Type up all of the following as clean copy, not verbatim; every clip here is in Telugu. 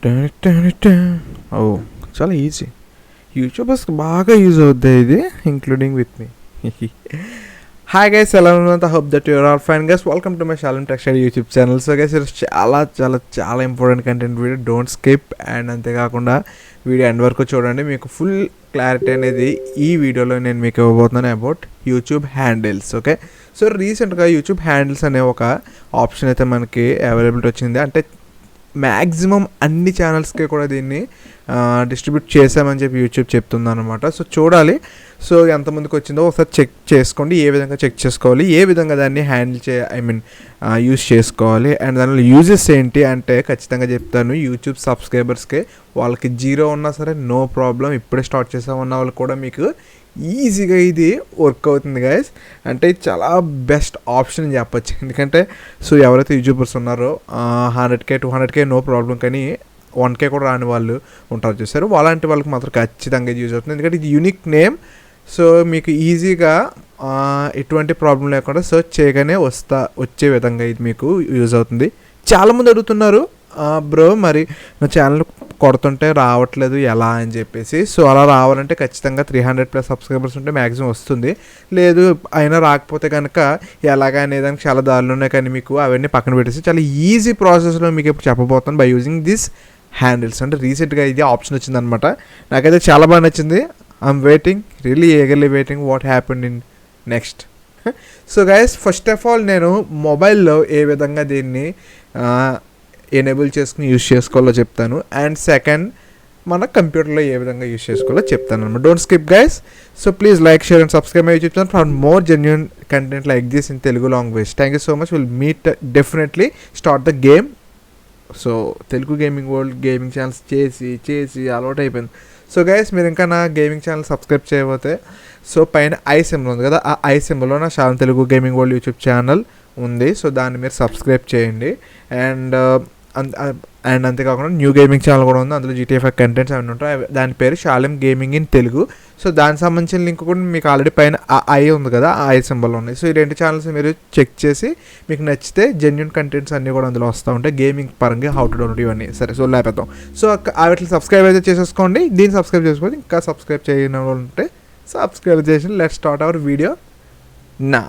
ఓ చాలా ఈజీ, యూట్యూబర్స్కి బాగా యూజ్ అవుద్ది ఇది, including with me. Hi guys, ఎలా ఉన్నంత hope that you're all fine guys. Welcome to my Shalem textile YouTube channel. So guys ఈరోజు చాలా చాలా చాలా important content video, don't skip. And అంతేకాకుండా వీడియో ఎండ్ వరకు చూడండి, మీకు ఫుల్ క్లారిటీ అనేది ఈ వీడియోలో నేను మీకు ఇవ్వబోతున్నాను about YouTube handles. Okay, so రీసెంట్గా యూట్యూబ్ హ్యాండిల్స్ అనే ఒక ఆప్షన్ అయితే మనకి అవైలబిలిటీ వచ్చింది. అంటే మ్యాక్సిమం అన్ని ఛానల్స్కి కూడా దీన్ని డిస్ట్రిబ్యూట్ చేసామని చెప్పి యూట్యూబ్ చెప్తుంది అనమాట. సో చూడాలి, సో ఎంతమందికి వచ్చిందో ఒకసారి చెక్ చేసుకోండి. ఏ విధంగా చెక్ చేసుకోవాలి, ఏ విధంగా దాన్ని హ్యాండిల్ యూజ్ చేసుకోవాలి, అండ్ దానిలో యూజెస్ ఏంటి అంటే ఖచ్చితంగా చెప్తాను. యూట్యూబ్ సబ్స్క్రైబర్స్కి వాళ్ళకి 0 ఉన్నా సరే నో ప్రాబ్లం, ఇప్పుడే స్టార్ట్ చేసామన్న వాళ్ళు కూడా మీకు ఈజీగా ఇది వర్క్ అవుతుంది గైస్. అంటే చాలా బెస్ట్ ఆప్షన్ అని చెప్పచ్చు. ఎందుకంటే సో ఎవరైతే యూట్యూబర్స్ ఉన్నారో 100K 200K నో ప్రాబ్లం, కానీ 1K కూడా రాని వాళ్ళు ఉంటారు చూసారు, అలాంటి వాళ్ళకి మాత్రం ఖచ్చితంగా ఇది యూజ్ అవుతుంది. ఎందుకంటే ఇది యూనిక్ నేమ్. సో మీకు ఈజీగా ఎటువంటి ప్రాబ్లం లేకుండా సెర్చ్ చేయగానే వచ్చే విధంగా ఇది మీకు యూజ్ అవుతుంది. చాలామంది అడుగుతున్నారు, బ్రో మరి నా ఛానల్ కొడుతుంటే రావట్లేదు ఎలా అని చెప్పేసి. సో అలా రావాలంటే ఖచ్చితంగా 300+ సబ్స్క్రైబర్స్ ఉంటే మ్యాక్సిమం వస్తుంది. లేదు అయినా రాకపోతే కనుక ఎలాగా అనేదానికి చాలా దారులు ఉన్నాయి, కానీ మీకు అవన్నీ పక్కన పెట్టేసి చాలా ఈజీ ప్రాసెస్లో మీకు ఇప్పుడు చెప్పబోతాను బై యూజింగ్ దిస్ హ్యాండిల్స్. అంటే రీసెంట్గా ఇది ఆప్షన్ వచ్చిందనమాట, నాకైతే చాలా బాగా నచ్చింది. I'm waiting, really eagerly waiting what happened in next. So guys, first of all నేను మొబైల్లో ఏ విధంగా దీన్ని ఎనేబుల్ చేసుకుని యూజ్ చేసుకోవాలో చెప్తాను, అండ్ సెకండ్ మన కంప్యూటర్లో ఏ విధంగా యూజ్ చేసుకోవాలో చెప్తాను అనమాట. Don't skip guys. So please like, share and subscribe my YouTube channel for more genuine content like this in Telugu language. Thank you so much. Will meet definitely start the game. So Telugu gaming world gaming channels చేసి అలవాటు అయిపోయింది. సో గైస్, మీరు ఇంకా నా గేమింగ్ ఛానల్ సబ్స్క్రైబ్ చేయకపోతే సో పైన ఐ సింబల్ ఉంది కదా, ఆ ఐ సింబల్లో నా Shalem Telugu gaming world YouTube channel ఉంది. సో దాన్ని మీరు సబ్స్క్రైబ్ చేయండి. అండ్ అంతేకాకుండా న్యూ గేమింగ్ ఛానల్ కూడా ఉంది, అందులో GTA 5 కంటెంట్స్ అవన్నీ ఉంటాయి. దాని పేరు Shalem gaming in Telugu. So దానికి సంబంధించిన లింక్ కూడా మీకు ఆల్రెడీ పైన ఐ ఉంది కదా, ఆ ఐ సింబల్ ఉన్నాయి. సో ఈ 2 ఛానల్స్ మీరు చెక్ చేసి మీకు నచ్చితే జెన్యూన్ కంటెంట్స్ అన్నీ కూడా అందులో వస్తూ ఉంటాయి, గేమింగ్ పరంగా హౌ టు డౌన్లోడ్ ఇవన్నీ. సరే, సో లేపేద్దాం. సో వాటిని సబ్స్క్రైబ్ అయితే చేసేసుకోండి. దీన్ని సబ్స్క్రైబ్ చేసుకోండి. ఇంకా సబ్స్క్రైబ్ చేయని వాళ్ళు ఉంటే సబ్స్క్రైబ్ చేసి let's start our video now.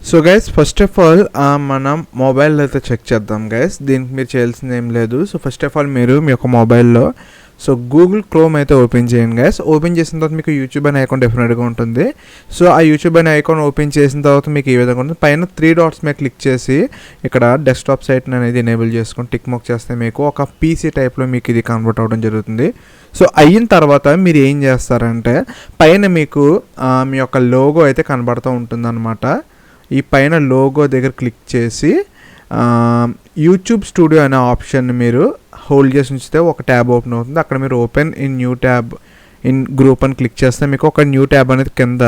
So guys, first of all మనం మొబైల్ అయితే చెక్ చేద్దాం గైస్. దీనికి మీరు చేయాల్సింది ఏం లేదు. సో ఫస్ట్ ఆఫ్ ఆల్ మీరు మీ యొక్క మొబైల్లో సో గూగుల్ క్రోమ్ అయితే ఓపెన్ చేయండి గైస్. ఓపెన్ చేసిన తర్వాత మీకు యూట్యూబ్ అనే ఐకాన్ డెఫినెట్గా ఉంటుంది. సో ఆ యూట్యూబ్ అనే ఐకాన్ ఓపెన్ చేసిన తర్వాత మీకు ఈ విధంగా ఉంటుంది. పైన 3 డాట్స్ మీద క్లిక్ చేసి ఇక్కడ డెస్క్టాప్ సైట్ అనేది ఎనేబుల్ చేసుకొని టిక్ మార్క్ చేస్తే మీకు ఒక PC టైప్లో మీకు ఇది కన్వర్ట్ అవ్వడం జరుగుతుంది. సో అయిన తర్వాత మీరు ఏం చేస్తారంటే పైన మీకు మీ యొక్క లోగో అయితే కనబడుతూ ఉంటుంది అనమాట. ఈ పైన లోగో దగ్గర క్లిక్ చేసి యూట్యూబ్ స్టూడియో అనే ఆప్షన్ మీరు హోల్డ్ చేసి ఉంచితే ఒక ట్యాబ్ ఓపెన్ అవుతుంది. అక్కడ మీరు open in new tab in group అని క్లిక్ చేస్తే మీకు ఒక న్యూ ట్యాబ్ అనేది కింద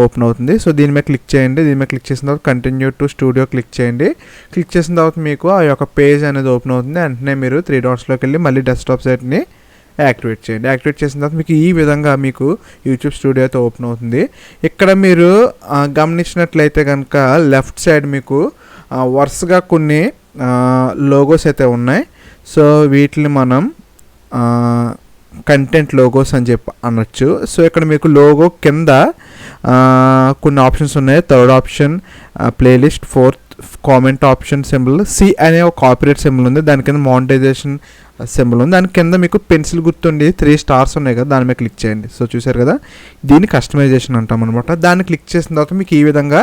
ఓపెన్ అవుతుంది. సో దీని మీద క్లిక్ చేయండి. దీని మీద క్లిక్ చేసిన తర్వాత కంటిన్యూ టు స్టూడియో క్లిక్ చేయండి. క్లిక్ చేసిన తర్వాత మీకు ఆ యొక్క పేజ్ అనేది ఓపెన్ అవుతుంది. వెంటనే మీరు 3 డాట్స్లోకి వెళ్ళి మళ్ళీ డెస్క్టాప్ సైట్ని యాక్టివేట్ చేయండి. యాక్టివేట్ చేసిన తర్వాత మీకు ఈ విధంగా మీకు యూట్యూబ్ స్టూడియో అయితే ఓపెన్ అవుతుంది. ఇక్కడ మీరు గమనించినట్లయితే కనుక లెఫ్ట్ సైడ్ మీకు వరుసగా కొన్ని లోగోస్ అయితే ఉన్నాయి. సో వీటిని మనం కంటెంట్ లోగోస్ అని చెప్పి అనొచ్చు. సో ఇక్కడ మీకు లోగో కింద కొన్ని ఆప్షన్స్ ఉన్నాయి. 3rd option playlist, 4th comment option symbol, C అనే ఒక కాపీరైట్ సింబల్ ఉంది, దాని కింద మానిటైజేషన్ సింబల్ ఉంది, దాని కింద మీకు పెన్సిల్ గుర్తుండి 3 స్టార్స్ ఉన్నాయి కదా, దాని మీద క్లిక్ చేయండి. సో చూసారు కదా, దీన్ని కస్టమైజేషన్ అంటాం అనమాట. దాన్ని క్లిక్ చేసిన తర్వాత మీకు ఈ విధంగా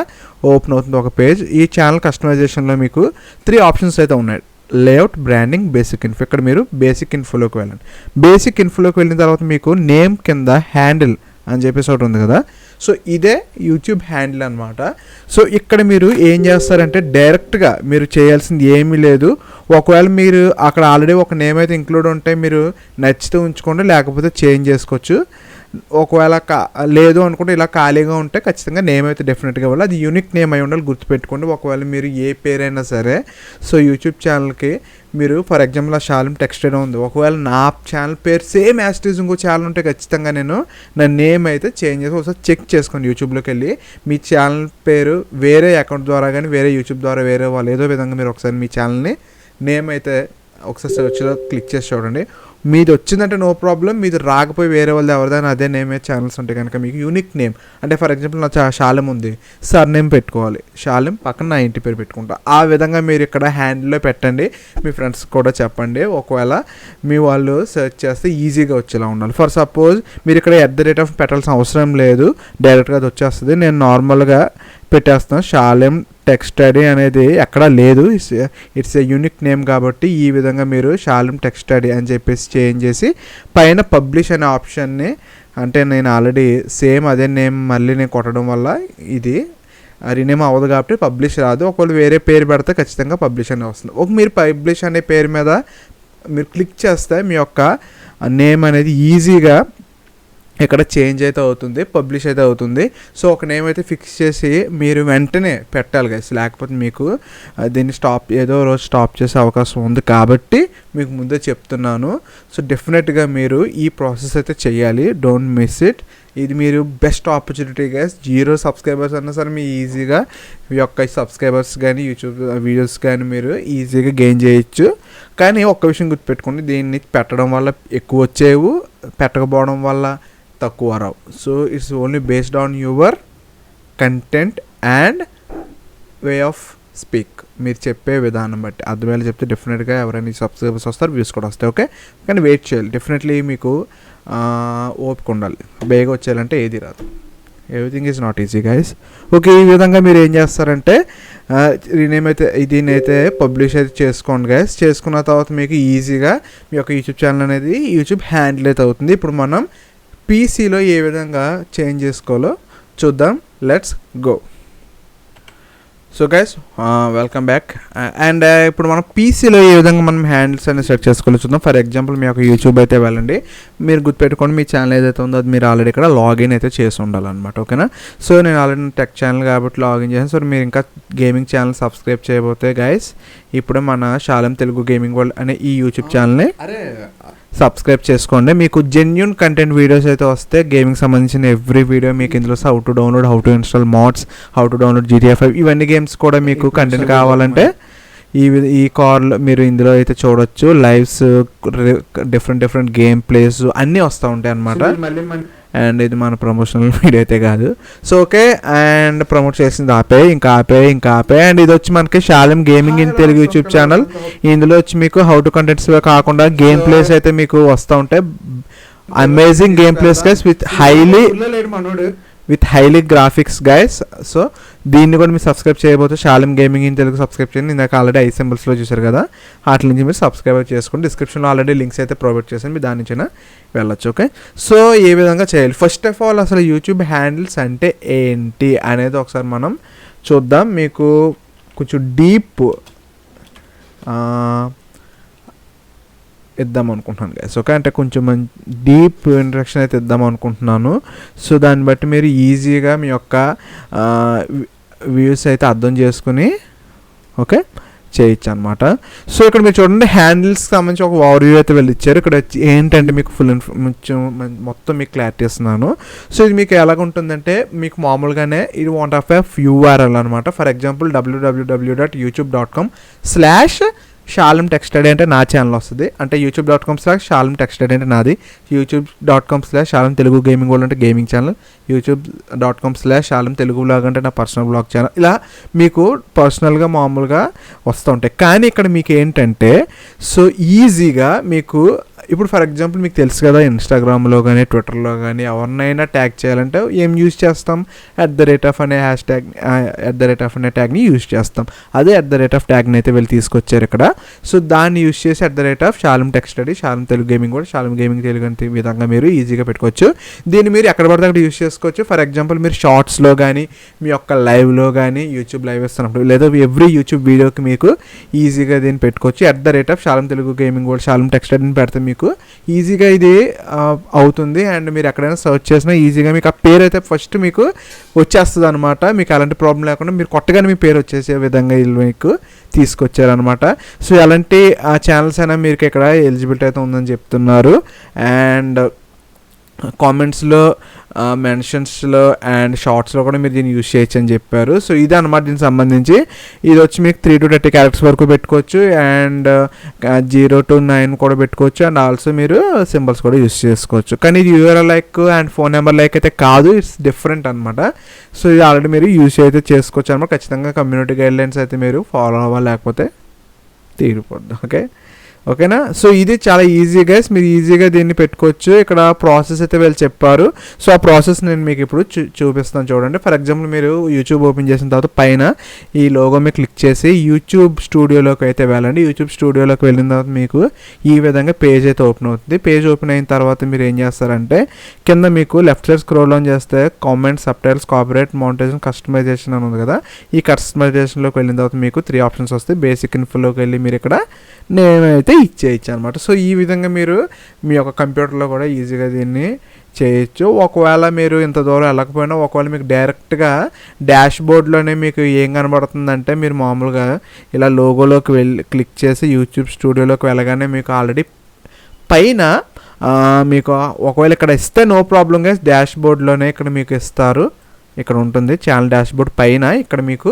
ఓపెన్ అవుతుంది ఒక పేజ్. ఈ ఛానల్ కస్టమైజేషన్లో మీకు 3 ఆప్షన్స్ అయితే ఉన్నాయి. Layout, branding, basic info. ఇక్కడ మీరు బేసిక్ ఇన్ఫోలోకి వెళ్ళండి. బేసిక్ ఇన్ఫోలోకి వెళ్ళిన తర్వాత మీకు నేమ్ కింద హ్యాండిల్ అని చెప్పేసి ఒకటి ఉంది కదా, సో ఇదే యూట్యూబ్ హ్యాండిల్ అనమాట. సో ఇక్కడ మీరు ఏం చేస్తారంటే డైరెక్ట్గా మీరు చేయాల్సింది ఏమీ లేదు. ఒకవేళ మీరు అక్కడ ఆల్రెడీ ఒక నేమ్ అయితే ఇంక్లూడ్ ఉంటే మీరు నచ్చితే ఉంచుకోండి, లేకపోతే చేంజ్ చేసుకోవచ్చు. ఒకవేళ లేదు అనుకుంటే ఇలా ఖాళీగా ఉంటే ఖచ్చితంగా నేమ్ అయితే డెఫినెట్గా ఇవ్వాలి. అది యూనిక్ నేమ్ అయి ఉండాలి, గుర్తుపెట్టుకోండి. ఒకవేళ మీరు ఏ పేరైనా సరే, సో యూట్యూబ్ ఛానల్కి మీరు ఫర్ ఎగ్జాంపుల్ ఆ షాలెం టెక్స్టైల్ ఉంది, ఒకవేళ నా ఛానల్ పేరు సేమ్ యాస్టీజ్ ఇంకో ఛానల్ ఉంటే ఖచ్చితంగా నేను నా నేమ్ అయితే చేంజ్ చేసి ఒకసారి చెక్ చేసుకోండి. యూట్యూబ్లోకి వెళ్ళి మీ ఛానల్ పేరు వేరే అకౌంట్ ద్వారా కానీ వేరే యూట్యూబ్ ద్వారా వేరే వాళ్ళు ఏదో విధంగా మీరు ఒకసారి మీ ఛానల్ని నేమ్ అయితే ఒకసారి సెర్చ్లో క్లిక్ చేసి చూడండి. మీది వచ్చిందంటే నో ప్రాబ్లం, మీది రాకపోయి వేరే వాళ్ళది ఎవరిదైనా అదే నేమే ఛానల్స్ ఉంటే కనుక మీకు యూనిక్ నేమ్ అంటే ఫర్ ఎగ్జాంపుల్ నా షాలెం ఉంది, సర్ నేమ్ పెట్టుకోవాలి, షాలెం పక్కన నా ఇంటి పేరు పెట్టుకుంటా. ఆ విధంగా మీరు ఇక్కడ హ్యాండిల్లో పెట్టండి, మీ ఫ్రెండ్స్ కూడా చెప్పండి. ఒకవేళ మీ వాళ్ళు సెర్చ్ చేస్తే ఈజీగా వచ్చేలా ఉండాలి. ఫర్ సపోజ్ మీరు ఇక్కడ @ పెట్టాల్సిన అవసరం లేదు, డైరెక్ట్గా అది వచ్చేస్తుంది. నేను నార్మల్గా పెట్టేస్తాను, షాలెం టెక్ స్టడీ అనేది ఎక్కడా లేదు, ఇట్స్ ఏ యూనిక్ నేమ్ కాబట్టి ఈ విధంగా మీరు షాలెం టెక్ స్టడీ అని చెప్పేసి చేంజ్ చేసి పైన పబ్లిష్ అనే ఆప్షన్ని, అంటే నేను ఆల్రెడీ సేమ్ అదే నేమ్ మళ్ళీ నేను కొట్టడం వల్ల ఇది రీనేమ్ అవ్వదు కాబట్టి పబ్లిష్ రాదు. ఒకవేళ వేరే పేరు పెడితే ఖచ్చితంగా పబ్లిష్ అనే వస్తుంది. మీరు పబ్లిష్ అనే పేరు మీద మీరు క్లిక్ చేస్తే మీ యొక్క నేమ్ అనేది ఈజీగా ఇక్కడ చేంజ్ అయితే అవుతుంది, పబ్లిష్ అయితే అవుతుంది. సో ఒక నేమ్ అయితే ఫిక్స్ చేసి మీరు వెంటనే పెట్టాలి గైస్, లేకపోతే మీకు దీన్ని ఏదో రోజు స్టాప్ చేసే అవకాశం ఉంది కాబట్టి మీకు ముందే చెప్తున్నాను. సో డెఫినెట్గా మీరు ఈ ప్రాసెస్ అయితే చేయాలి, డోంట్ మిస్ ఇట్. ఇది మీరు బెస్ట్ ఆపర్చునిటీ గైస్. 0 సబ్స్క్రైబర్స్ అన్నా సరే మీ ఈజీగా మీ యొక్క సబ్స్క్రైబర్స్ కానీ యూట్యూబ్ వీడియోస్ కానీ మీరు ఈజీగా గెయిన్ చేయొచ్చు. కానీ ఒక్క విషయం గుర్తుపెట్టుకోండి, దీన్ని పెట్టడం వల్ల ఎక్కువ వచ్చేవు, పెట్టకపోవడం వల్ల తక్కువ రావు. So it's only based on your content and way of speak. మీరు చెప్పే విధానం బట్టి అర్థమయ్యేలా చెప్తే డెఫినెట్గా ఎవరైనా సబ్స్క్రైబర్స్ వస్తారు, వ్యూస్ కూడా వస్తాయి. ఓకే, కానీ వెయిట్ చేయాలి, డెఫినెట్లీ మీకు ఓపిక ఉండాలి. బేగా వచ్చేయాలంటే ఏది రాదు, everything is not easy guys. Okay, ఈ విధంగా మీరు ఏం చేస్తారంటే రీనేమ్ అయితే దీన్నైతే పబ్లిష్ అయితే చేసుకోండి గైస్. చేసుకున్న తర్వాత మీకు ఈజీగా మీ యొక్క యూట్యూబ్ ఛానల్ అనేది యూట్యూబ్ హ్యాండిల్ అయితే అవుతుంది. ఇప్పుడు మనం పీసీలో ఏ విధంగా చేంజ్ చేసుకోవాలో చూద్దాం, let's go. So guys welcome back. And ఇప్పుడు మనం పీసీలో ఏ విధంగా మనం హ్యాండిల్స్ అనేది సెట్ చేసుకోవాలో చూద్దాం. ఫర్ ఎగ్జాంపుల్ మీ యొక్క యూట్యూబ్ అయితే వెళ్ళండి, మీరు గుర్తుపెట్టుకోండి మీ ఛానల్ ఏదైతే ఉందో అది మీరు ఆల్రెడీ ఇక్కడ లాగిన్ అయితే చేసి ఉండాలన్నమాట. ఓకేనా, సో నేను ఆల్రెడీ టెక్ ఛానల్ కాబట్టి లాగిన్ చేశాను. సో మీరు ఇంకా గేమింగ్ ఛానల్ సబ్స్క్రైబ్ చేయబోతే గైస్ ఇప్పుడు మన షాలెం తెలుగు గేమింగ్ వరల్డ్ అనే ఈ యూట్యూబ్ ఛానల్ని సబ్స్క్రైబ్ చేసుకోండి. మీకు జెన్యూన్ కంటెంట్ వీడియోస్ అయితే వస్తే గేమింగ్ సంబంధించిన ఎవ్రీ వీడియో మీకు ఇందులో how to download, how to install modes, how to download GTA 5 ఇవన్నీ గేమ్స్ కూడా మీకు కంటెంట్ కావాలంటే ఈ కార్లో మీరు ఇందులో అయితే చూడొచ్చు. లైవ్స్, డిఫరెంట్ గేమ్ ప్లేస్ అన్నీ వస్తూ ఉంటాయి అన్నమాట. అండ్ ఇది మన ప్రమోషనల్ వీడియో అయితే కాదు. సో ఓకే, అండ్ ప్రమోట్ చేసింది ఆపే. అండ్ ఇది వచ్చి మనకి Shalem gaming in Telugu YouTube channel. ఇందులో వచ్చి మీకు హౌ టు కంటెంట్స్ కాకుండా గేమ్ ప్లేస్ అయితే మీకు వస్తూ ఉంటాయి. Amazing game plays guys with highly graphics guys. So దీన్ని కూడా మీరు సబ్స్క్రైబ్ చేయబోతే Shalem gaming in Telugu subscribe చేయండి. ఇందాక ఆల్రెడీ ఐ సింబల్స్లో చూసారు కదా, వాటి నుంచి మీరు సబ్స్క్రైబ్ చేసుకోండి. డిస్క్రిప్షన్లో ఆల్రెడీ లింక్స్ అయితే ప్రొవైడ్ చేశాను, మీరు దాని నుంచైనా వెళ్ళొచ్చు. ఓకే, సో ఏ విధంగా చేయాలి, ఫస్ట్ ఆఫ్ ఆల్ అసలు యూట్యూబ్ హ్యాండిల్స్ అంటే ఏంటి అనేది ఒకసారి మనం చూద్దాం. మీకు కొంచెం డీప్ ఇద్దాం అనుకుంటున్నాను గైస్. ఓకే, అంటే కొంచెం డీప్ ఇంట్రడక్షన్ అయితే ఇద్దాం అనుకుంటున్నాను. సో దాన్ని బట్టి మీరు ఈజీగా మీ యొక్క వ్యూస్ అయితే అర్థం చేసుకుని ఓకే చేయొచ్చు అనమాట. సో ఇక్కడ మీరు చూడండి, హ్యాండిల్స్కి సంబంధించి ఒక ఓవర్వ్యూ అయితే వెళ్ళి ఇచ్చారు. ఇక్కడ ఏంటంటే మీకు ఫుల్ మొత్తం మీకు క్లారిటీ ఇస్తున్నాను. సో ఇది మీకు ఎలాగుంటుందంటే మీకు మామూలుగానే ఇది వాంట్ ఆఫ్ URL అనమాట. ఫర్ ఎగ్జాంపుల్ www.youtube.com/షాలెం టెక్ స్టడీ అంటే నా ఛానల్ వస్తుంది. అంటే youtube.com/షాలెం టెక్ స్టడీ అంటే నాది, youtube.com/షాలెం తెలుగు గేమింగ్ వరల్డ్ అంటే గేమింగ్ ఛానల్, youtube.com/షాలెం తెలుగు బ్లాగ్ అంటే నా పర్సనల్ బ్లాగ్ ఛానల్. ఇలా మీకు పర్సనల్గా మామూలుగా వస్తూ ఉంటాయి. కానీ ఇక్కడ మీకు ఏంటంటే సో ఈజీగా మీకు ఇప్పుడు ఫర్ ఎగ్జాంపుల్ మీకు తెలుసు కదా, ఇన్స్టాగ్రామ్లో కానీ ట్విట్టర్లో కానీ ఎవరినైనా ట్యాగ్ చేయాలంటే ఏం యూజ్ చేస్తాం, @ అనే హ్యాష్ట్యాగ్ @ అనే ట్యాగ్ని యూజ్ చేస్తాం. అదే @ ట్యాగ్ని అయితే వెళ్ళి తీసుకొచ్చారు ఇక్కడ. సో దాన్ని యూజ్ చేసి @ Shalem tech study, Shalem Telugu gaming కూడా, షాలెం గేమింగ్ తెలుగు అంటే ఈ విధంగా మీరు ఈజీగా పెట్టుకోవచ్చు. దీన్ని మీరు ఎక్కడ పడితే అక్కడ యూజ్ చేసుకోవచ్చు. ఫర్ ఎగ్జాంపుల్ మీరు షార్ట్స్లో కానీ మీ యొక్క లైవ్లో కానీ యూట్యూబ్ లైవ్ ఇస్తున్నప్పుడు లేదా ఎవ్రీ యూట్యూబ్ వీడియోకి మీకు ఈజీగా దీన్ని పెట్టుకోవచ్చు. @ షాలెం తెలుగు గేమింగ్ కూడా, షాలెం టెక్ స్టడీని పెడితే మీకు ఈజీగా ఇది అవుతుంది. అండ్ మీరు ఎక్కడైనా సర్చ్ చేసినా ఈజీగా మీకు ఆ పేరు అయితే ఫస్ట్ మీకు వచ్చేస్తుంది అనమాట. మీకు అలాంటి ప్రాబ్లం లేకుండా మీరు కొత్తగానే మీ పేరు వచ్చేసే విధంగా వీళ్ళు మీకు తీసుకొచ్చారనమాట. సో ఎలాంటి ఛానల్స్ అయినా మీకు ఇక్కడ ఎలిజిబిలిటీ అయితే ఉందని చెప్తున్నారు. అండ్ కామెంట్స్లో, మెన్షన్స్లో అండ్ షార్ట్స్లో కూడా మీరు దీన్ని యూజ్ చేయొచ్చు అని చెప్పారు. సో ఇది అనమాట దీనికి సంబంధించి. ఇది వచ్చి మీకు 3 to 30 క్యారెక్టర్స్ వరకు పెట్టుకోవచ్చు. అండ్ 0 to 9 కూడా పెట్టుకోవచ్చు. అండ్ ఆల్సో మీరు సింబల్స్ కూడా యూజ్ చేసుకోవచ్చు. కానీ ఇది URL like and phone number like అయితే కాదు, ఇట్స్ డిఫరెంట్ అనమాట. సో ఇది ఆల్రెడీ మీరు యూజ్ అయితే చేసుకోవచ్చు అనమాట. ఖచ్చితంగా కమ్యూనిటీ గైడ్లైన్స్ అయితే మీరు ఫాలో అవ్వాలి, లేకపోతే తీరిపోద్దు. ఓకేనా. సో ఇది చాలా ఈజీ గైస్, మీరు ఈజీగా దీన్ని పెట్టుకోవచ్చు. ఇక్కడ ప్రాసెస్ అయితే వీళ్ళు చెప్పారు. సో ఆ ప్రాసెస్ నేను మీకు ఇప్పుడు చూపిస్తాను చూడండి. ఫర్ ఎగ్జాంపుల్ మీరు యూట్యూబ్ ఓపెన్ చేసిన తర్వాత పైన ఈ లోగో మీద క్లిక్ చేసి యూట్యూబ్ స్టూడియోలోకి అయితే వెళ్ళండి. యూట్యూబ్ స్టూడియోలోకి వెళ్ళిన తర్వాత మీకు ఈ విధంగా పేజ్ అయితే ఓపెన్ అవుతుంది. పేజ్ ఓపెన్ అయిన తర్వాత మీరు ఏం చేస్తారంటే కింద మీకు లెఫ్ట్ సైడ్ స్క్రోల్ ఆన్ చేస్తే కామెంట్, సబ్టైటిల్స్, కాపీరైట్, మౌంటేషన్, కస్టమైజేషన్ అని ఉంది కదా. ఈ కస్టమైజేషన్లోకి వెళ్ళిన తర్వాత మీకు 3 ఆప్షన్స్ వస్తాయి. బేసిక్ ఇన్ఫోలోకి వెళ్ళి మీరు ఇక్కడ నేమ్ అయితే ఇచ్చేయచ్చు అనమాట. సో ఈ విధంగా మీరు మీ యొక్క కంప్యూటర్లో కూడా ఈజీగా దీన్ని చేయొచ్చు. ఒకవేళ మీరు ఇంత దూరం వెళ్ళకపోయినా ఒకవేళ మీకు డైరెక్ట్గా డాష్ బోర్డ్లోనే మీకు ఏం కనబడుతుందంటే మీరు మామూలుగా ఇలా లోగోలోకి వెళ్ళి క్లిక్ చేసి యూట్యూబ్ స్టూడియోలోకి వెళ్ళగానే మీకు ఆల్రెడీ పైన మీకు ఒకవేళ ఇక్కడ ఇస్తే నో ప్రాబ్లం గైస్, డాష్ బోర్డ్లోనే ఇక్కడ మీకు ఇస్తారు. ఇక్కడ ఉంటుంది ఛానల్ డాష్ బోర్డ్ పైన ఇక్కడ మీకు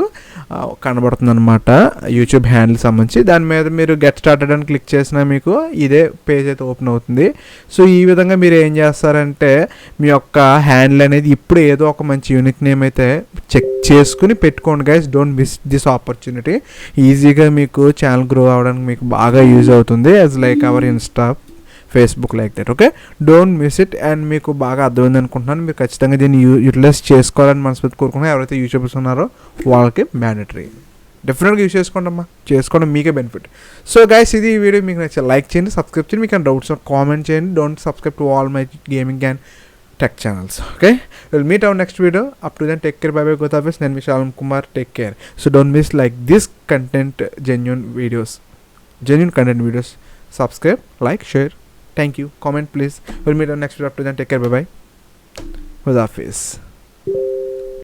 కనబడుతుంది అనమాట యూట్యూబ్ హ్యాండిల్ సంబంధించి. దాని మీద మీరు గెట్ స్టార్టెడ్ అని క్లిక్ చేసినా మీకు ఇదే పేజ్ అయితే ఓపెన్ అవుతుంది. సో ఈ విధంగా మీరు ఏం చేస్తారంటే మీ యొక్క హ్యాండిల్ అనేది ఇప్పుడు ఏదో ఒక మంచి యూనిక్ నేమ్ అయితే చెక్ చేసుకుని పెట్టుకోండి guys. Don't miss this opportunity. ఈజీగా మీకు ఛానల్ గ్రో అవ్వడానికి మీకు బాగా యూజ్ అవుతుంది. As like our Insta, Facebook like that. Okay, don't miss it. And మీకు బాగా అర్థమైంది అనుకుంటున్నాను. మీరు ఖచ్చితంగా దీన్ని యూటిలైజ్ చేసుకోవాలని మనస్ఫూర్తి కోరుకుంటున్నాను. ఎవరైతే యూట్యూబర్స్ ఉన్నారో వాళ్ళకి మ్యాండటరీ. డెఫినెట్గా యూజ్ చేసుకోండి అమ్మా, చేసుకోవడం మీకే బెనిఫిట్. సో గైస్ ఇది ఈ వీడియో మీకు నచ్చే లైక్ చేయండి, సబ్స్క్రైబ్ చేయండి. మీకు డౌట్స్ కామెంట్ చేయండి. Don't subscribe to all my gaming and tech channels. Okay, we'll meet our next video. Up to then, take care. Bye bye. God bless. Then we Shalem Kumar. Take care. So don't miss like this content, genuine content videos. Subscribe, like, share. Thank you. Comment please. We'll meet our next video. Up to then, take care. Bye bye. With our face.